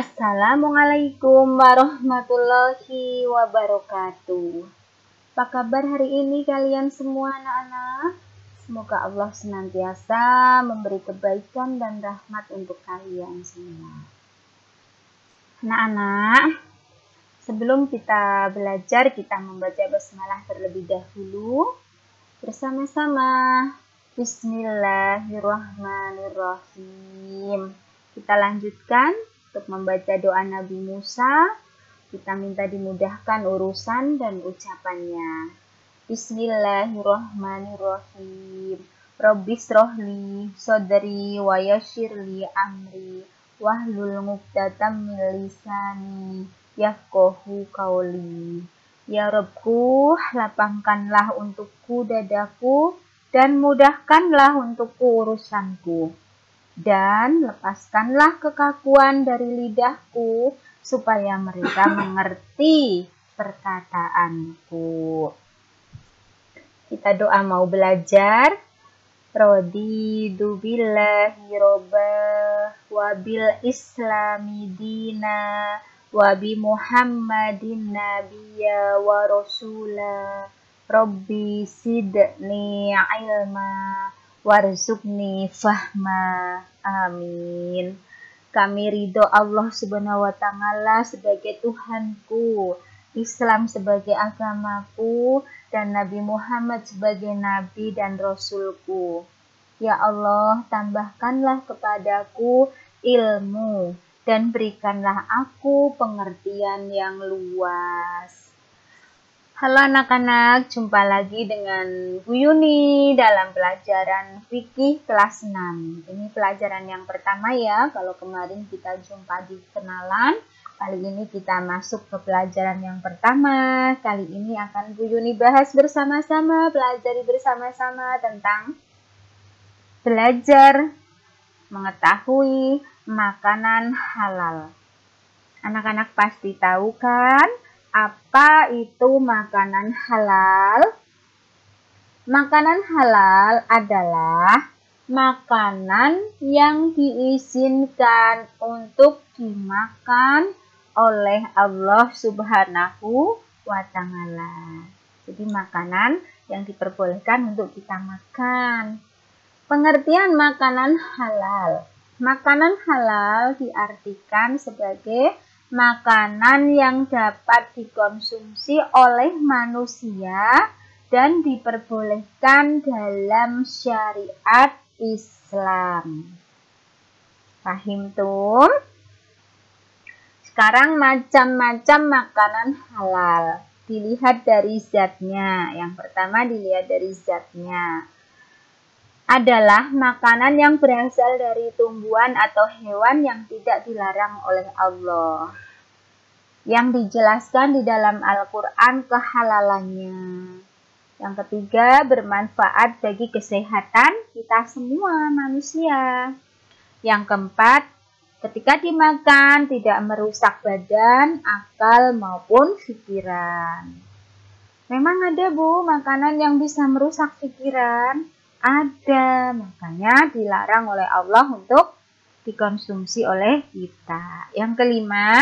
Assalamualaikum warahmatullahi wabarakatuh. Apa kabar hari ini kalian semua anak-anak? Semoga Allah senantiasa memberi kebaikan dan rahmat untuk kalian semua. Anak-anak, sebelum kita belajar, kita membaca basmalah terlebih dahulu bersama-sama. Bismillahirrahmanirrahim. Kita lanjutkan untuk membaca doa Nabi Musa. Kita minta dimudahkan urusan dan ucapannya. Bismillahirrahmanirrahim. Rabbisrohli sodri wa yassirli amri wahlul 'uqdatam min lisani yafqahu qauli. Ya Rabbku, lapangkanlah untukku dadaku dan mudahkanlah untukku urusanku. Dan lepaskanlah kekakuan dari lidahku supaya mereka mengerti perkataanku. Kita doa mau belajar. Raditu billahi robba wa bil islami dina wa bi muhammadin nabiyya wa rasula. Rabbi sidni ilma warzuqni fahma. Amin. Kami ridho Allah Subhanahu wa Ta'ala sebagai Tuhanku, Islam sebagai agamaku, dan Nabi Muhammad sebagai Nabi dan Rasulku. Ya Allah, tambahkanlah kepadaku ilmu dan berikanlah aku pengertian yang luas. Halo anak-anak, jumpa lagi dengan Bu Yuni dalam pelajaran fikih kelas 6. Ini pelajaran yang pertama ya, kalau kemarin kita jumpa di kenalan, kali ini kita masuk ke pelajaran yang pertama. Kali ini akan Bu Yuni bahas bersama-sama, pelajari bersama-sama tentang belajar mengetahui makanan halal. Anak-anak pasti tahu kan? Apa itu makanan halal? Makanan halal adalah makanan yang diizinkan untuk dimakan oleh Allah Subhanahu wa Ta'ala. Jadi makanan yang diperbolehkan untuk kita makan. Pengertian makanan halal. Makanan halal diartikan sebagai makanan yang dapat dikonsumsi oleh manusia dan diperbolehkan dalam syariat Islam. Paham tuh? Sekarang macam-macam makanan halal. Dilihat dari zatnya. Yang pertama dilihat dari zatnya. Adalah makanan yang berasal dari tumbuhan atau hewan yang tidak dilarang oleh Allah. Yang dijelaskan di dalam Al-Quran kehalalannya. Yang ketiga, bermanfaat bagi kesehatan kita semua manusia. Yang keempat, ketika dimakan tidak merusak badan, akal maupun pikiran. Memang ada Bu, makanan yang bisa merusak pikiran? Ada, makanya dilarang oleh Allah untuk dikonsumsi oleh kita. Yang kelima,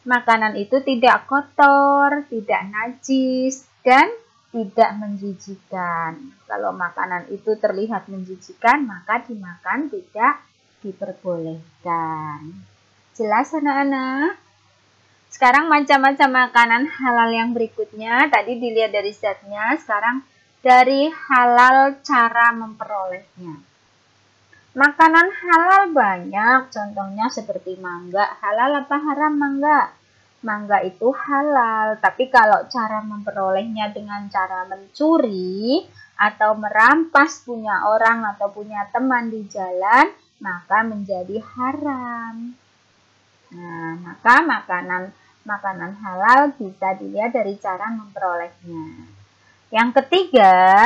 makanan itu tidak kotor, tidak najis, dan tidak menjijikan. Kalau makanan itu terlihat menjijikan, maka dimakan tidak diperbolehkan. Jelas anak-anak? Sekarang macam-macam makanan halal yang berikutnya. Tadi dilihat dari zatnya, sekarang dari halal cara memperolehnya. Makanan halal banyak, contohnya seperti mangga. Halal apa haram mangga? Mangga itu halal, tapi kalau cara memperolehnya dengan cara mencuri atau merampas punya orang atau punya teman di jalan, maka menjadi haram. Nah, maka makanan halal bisa dilihat dari cara memperolehnya. Yang ketiga,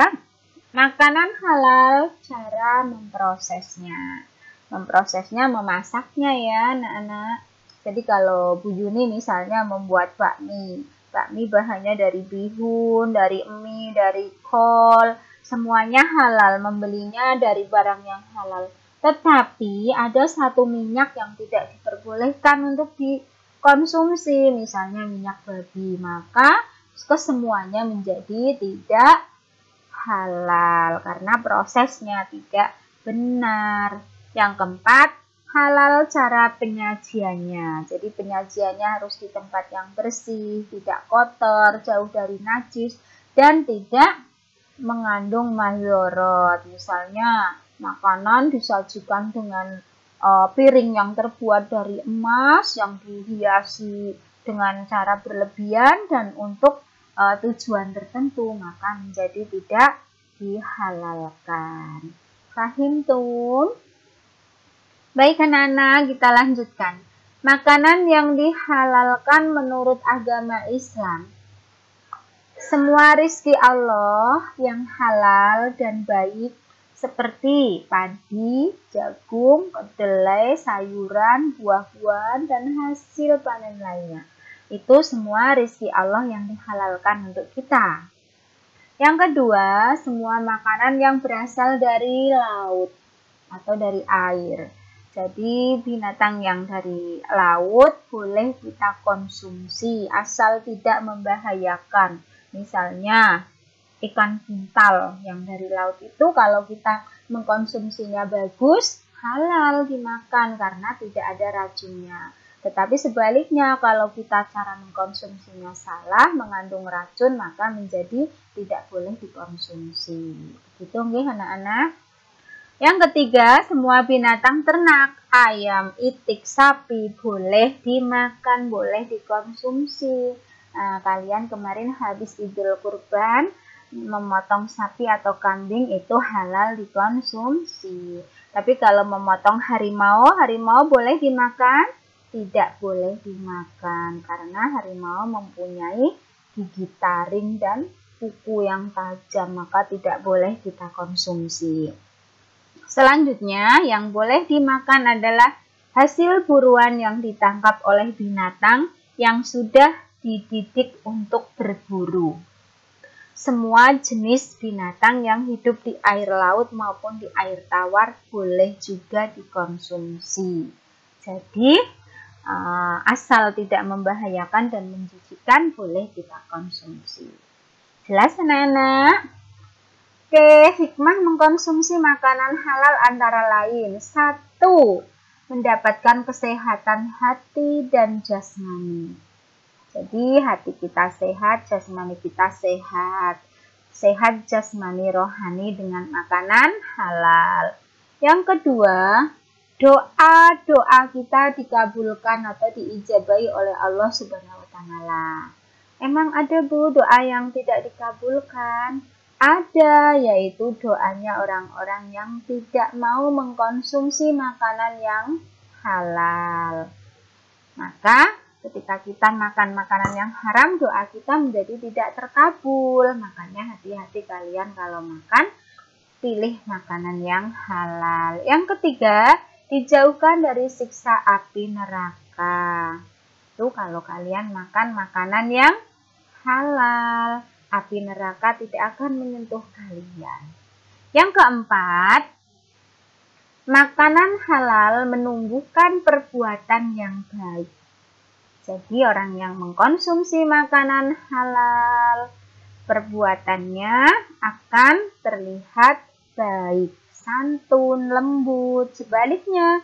makanan halal cara memprosesnya. Memprosesnya, memasaknya ya anak-anak. Jadi kalau Bu Yuni misalnya membuat bakmi. Bakmi bahannya dari bihun, dari mie, dari kol. Semuanya halal, membelinya dari barang yang halal. Tetapi ada satu minyak yang tidak diperbolehkan untuk dikonsumsi, misalnya minyak babi, maka kesemuanya menjadi tidak halal karena prosesnya tidak benar. Yang keempat, halal cara penyajiannya. Jadi penyajiannya harus di tempat yang bersih, tidak kotor, jauh dari najis, dan tidak mengandung madharat. Misalnya makanan disajikan dengan piring yang terbuat dari emas yang dihiasi dengan cara berlebihan dan untuk tujuan tertentu, maka menjadi tidak dihalalkan. Paham tuh? Baik anak-anak, kita lanjutkan. Makanan yang dihalalkan menurut agama Islam. Semua rizki Allah yang halal dan baik seperti padi, jagung, kedelai, sayuran, buah-buahan, dan hasil panen lainnya. Itu semua rizki Allah yang dihalalkan untuk kita. Yang kedua, semua makanan yang berasal dari laut atau dari air. Jadi binatang yang dari laut boleh kita konsumsi asal tidak membahayakan. Misalnya ikan buntal yang dari laut itu kalau kita mengkonsumsinya bagus, halal dimakan karena tidak ada racunnya. Tetapi sebaliknya kalau kita cara mengkonsumsinya salah, mengandung racun, maka menjadi tidak boleh dikonsumsi. Begitu nggih anak-anak? Yang ketiga, semua binatang ternak, ayam, itik, sapi boleh dimakan, boleh dikonsumsi. Nah, kalian kemarin habis Idul Kurban memotong sapi atau kambing itu halal dikonsumsi. Tapi kalau memotong harimau, harimau boleh dimakan? Tidak boleh dimakan karena harimau mempunyai gigi taring dan kuku yang tajam, maka tidak boleh kita konsumsi. Selanjutnya, yang boleh dimakan adalah hasil buruan yang ditangkap oleh binatang yang sudah dididik untuk berburu. Semua jenis binatang yang hidup di air laut maupun di air tawar boleh juga dikonsumsi. Jadi, asal tidak membahayakan dan menjijikkan boleh kita konsumsi. Jelas anak-anak? Oke, hikmah mengkonsumsi makanan halal antara lain. 1. Mendapatkan kesehatan hati dan jasmani. Jadi hati kita sehat, jasmani kita sehat. Sehat jasmani rohani dengan makanan halal. Yang kedua, doa-doa kita dikabulkan atau diijabahi oleh Allah Subhanahu wa Ta'ala. Emang ada Bu doa yang tidak dikabulkan? Ada, yaitu doanya orang-orang yang tidak mau mengkonsumsi makanan yang halal. Maka ketika kita makan makanan yang haram, doa kita menjadi tidak terkabul. Makanya hati-hati kalian kalau makan, pilih makanan yang halal. Yang ketiga, dijauhkan dari siksa api neraka. Itu kalau kalian makan makanan yang halal, api neraka tidak akan menyentuh kalian. Yang keempat, makanan halal menumbuhkan perbuatan yang baik. Jadi orang yang mengkonsumsi makanan halal, perbuatannya akan terlihat baik, santun, lembut. Sebaliknya,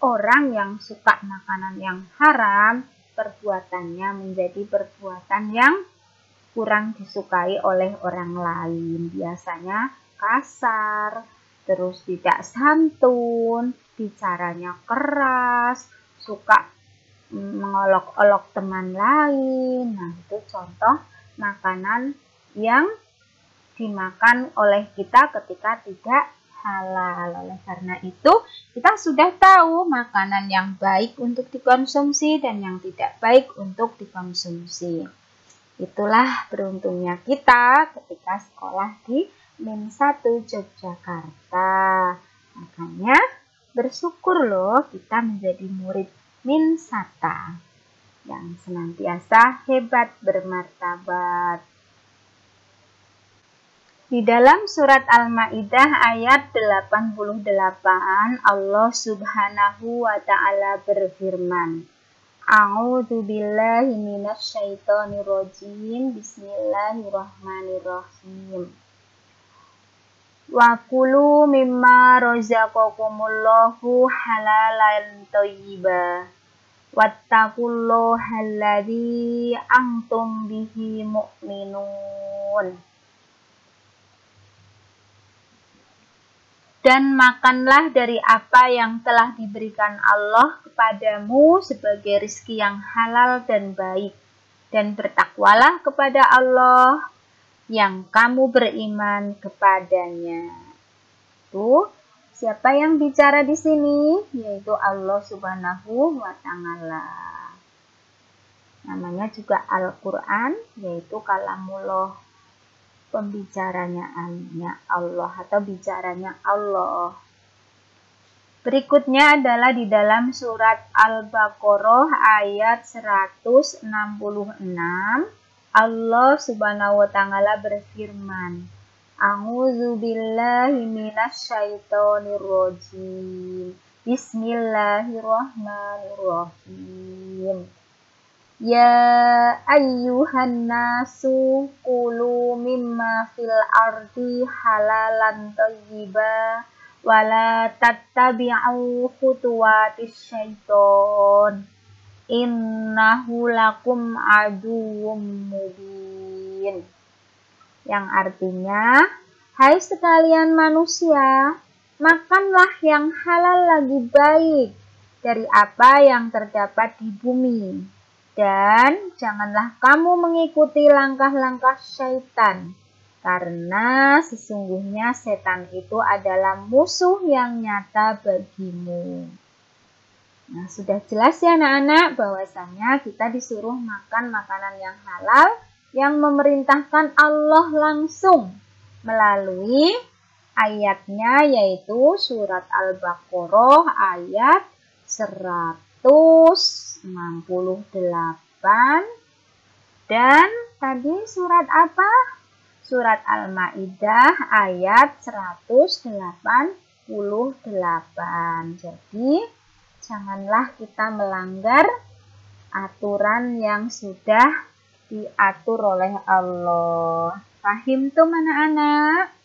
orang yang suka makanan yang haram, perbuatannya menjadi perbuatan yang kurang disukai oleh orang lain. Biasanya kasar, terus tidak santun, bicaranya keras, suka mengolok-olok teman lain. Nah, itu contoh makanan yang dimakan oleh kita ketika tidak halal. Oleh karena itu, kita sudah tahu makanan yang baik untuk dikonsumsi dan yang tidak baik untuk dikonsumsi. Itulah beruntungnya kita ketika sekolah di MIN 1 Yogyakarta. Makanya bersyukur loh kita menjadi murid MIN Sata yang senantiasa hebat bermartabat. Di dalam surat Al-Maidah ayat 88 Allah Subhanahu wa taala berfirman, A'udzu billahi minasyaitonir rajim. Bismillahirrahmanirrahim. Wa kulu mimma razaqakumullahu halalan thayyiban. Wattaqullaha alladzi antum bihi mu'minun. Dan makanlah dari apa yang telah diberikan Allah kepadamu sebagai rizki yang halal dan baik. Dan bertakwalah kepada Allah yang kamu beriman kepadanya. Tuh, siapa yang bicara di sini? Yaitu Allah Subhanahu wa taala. Namanya juga Al-Quran, yaitu kalamullah. Pembicaranya Allah atau bicaranya Allah. Berikutnya adalah di dalam surat Al-Baqarah ayat 166. Allah Subhanahu wa taala berfirman, A'udzu billahi minasyaitonir rajim. Bismillahirrahmanirrahim. Ya ayyuhan nasu kulu mimma fil ardi halalan thayyiban wala tattabi'u khutuwatis syaiton innahu lakum aduwwum mubin. Yang artinya, hai sekalian manusia, makanlah yang halal lagi baik dari apa yang terdapat di bumi. Dan janganlah kamu mengikuti langkah-langkah syaitan, karena sesungguhnya setan itu adalah musuh yang nyata bagimu. Nah, sudah jelas ya anak-anak bahwasanya kita disuruh makan makanan yang halal yang memerintahkan Allah langsung melalui ayatnya, yaitu surat Al-Baqarah ayat 168 dan tadi surat apa? Surat Al-Maidah ayat 188. Jadi janganlah kita melanggar aturan yang sudah diatur oleh Allah. Paham tuh anak-anak?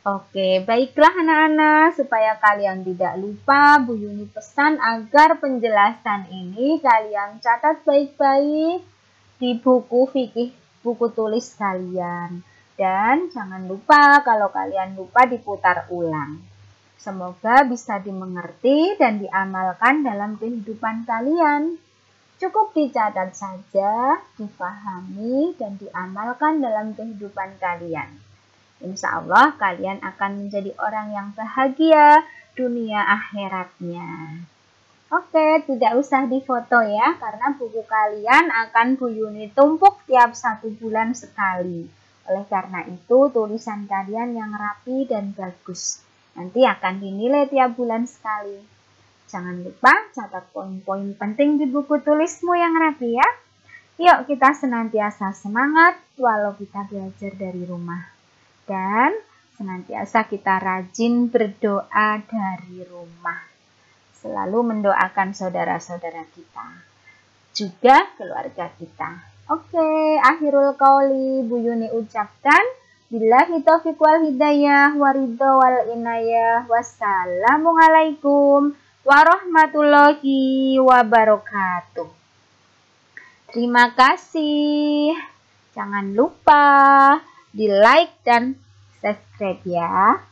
Oke, baiklah anak-anak, supaya kalian tidak lupa, Bu Yuni pesan agar penjelasan ini kalian catat baik-baik di buku fikih, buku tulis kalian. Dan jangan lupa kalau kalian lupa diputar ulang. Semoga bisa dimengerti dan diamalkan dalam kehidupan kalian. Cukup dicatat saja, difahami, dan diamalkan dalam kehidupan kalian. Insya Allah kalian akan menjadi orang yang bahagia dunia akhiratnya. Oke, tidak usah difoto ya, karena buku kalian akan Bu Yuni tumpuk tiap 1 bulan sekali. Oleh karena itu, tulisan kalian yang rapi dan bagus nanti akan dinilai tiap bulan sekali. Jangan lupa catat poin-poin penting di buku tulismu yang rapi ya. Yuk kita senantiasa semangat walau kita belajar dari rumah. Dan senantiasa kita rajin berdoa dari rumah. Selalu mendoakan saudara-saudara kita. Juga keluarga kita. Oke, akhirul qauli Bu Yuni ucapkan. Billahi taufiq wal hidayah waridho wal inayah. Wassalamualaikum warahmatullahi wabarakatuh. Terima kasih. Jangan lupa di like dan subscribe ya.